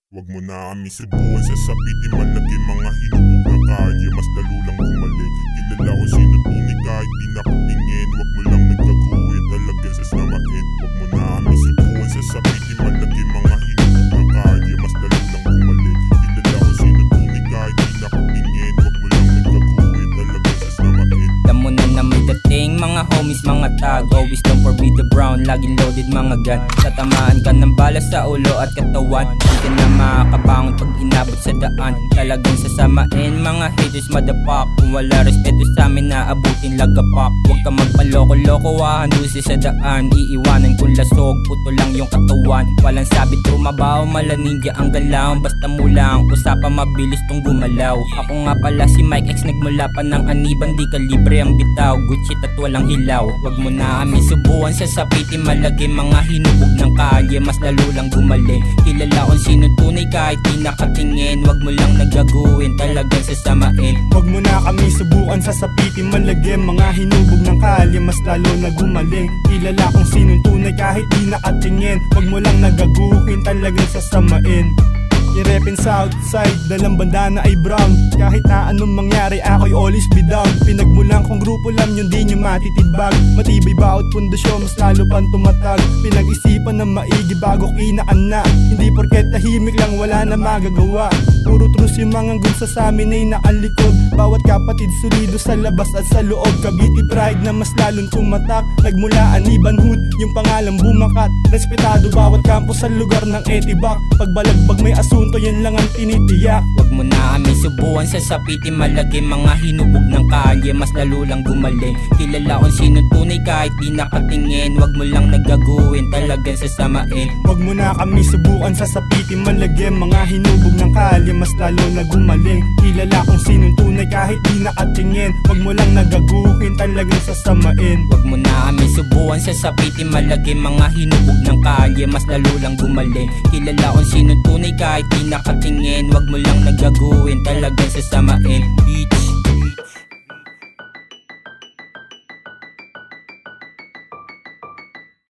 Wag mo na kami subukan sasapitin, malaki mga hinubog ng kalye, mas lalo lang gumaling. Kilala ko sino tunay kahit di nakatingin, wag mo lang nagkaguhin talaga sasamain. Wag mo na kami subukan sasapitin, malaki mga hinubog ng kalye, mas lalo lang gumaling. Kilala ko sino tunay kahit di nakatingin, wag mo lang nagkaguhin talaga sasamain. Alam mo na may dating mga homies, mga tag, always don't forbid the brown, laging loaded mga gun. Tatamaan ka ng bala sa ulo at katawan, hindi ka na makakabangon pag inabot sa daan. Talagang sasamain mga haters, madapak. Kung wala respeto sa amin, naabutin lagapak. Huwag ka magpaloko-loko, hahandusi sa daan. Iiwanan kung lasog, puto lang yung katawan. Walang sabit, trumabaho, malaninja ang galaw. Basta mula ang usapan, mabilis tong gumalaw. Ako nga pala si Mike X, nagmula pa ng aniban, di kalibre ang bitaw. Gucci at walang hilaw. Huwag mo na kami subukan sasapitin, malagi mga hinubog ng kalye, mas lalo lang gumaling. Kilala kung sino tunay kahit di nakatingin, wag mo lang nagaguhin talagang sasamain. Wag mo na kami subukan sasapitin, malagim mga hinubog ng kalye, mas lalo na gumaling. Kilala kung sinong tunay kahit di nakatingin, wag mo lang nagaguhin talagang sasamain. I-repin sa outside, dalang bandana ay brown. Kahit na anong mangyari, ako'y always be down. Pinagmulan kong grupo lang yun, di nyo matitibag. Matibay bawat pundasyon, mas lalo pang tumatag. Pinag-isipan ng maigi bago kinaan na. Hindi porket tahimik lang, wala na magagawa. Puro trus yung mga gunsa sa amin ay nakalikod. Bawat kapatid solido sa labas at sa loob. Cavite pride na mas lalong tumatak. Nagmula Aniban Hood, yung pangalan bumakat. Respetado bawat campus sa lugar ng Etibac. Pagbalagbag may asunto, yan lang ang tinitiyak. Wag mo na kami subukan sasapitin, malagi mga hinubog ng kalye, mas lalo lang gumaling. Kilala kung sino tunay kahit di nakatingin, wag mo lang nagaguhin talagang sasamain. Wag mo na kami subukan sasapitin, malagi mga hinubog ng kalye, mas lalo na gumaling. Kilala kung sino tunay kahit di nakatingin, wag mo lang nagaguhin talagang sasamain. Wag mo na kami subukan sasapitin, malagi mga hinubog ng kalye, mas lalo lang gumaling. Kilala kung sino tunay kahit di nakatingin, wag mo lang nagaguhin talagang sasamain.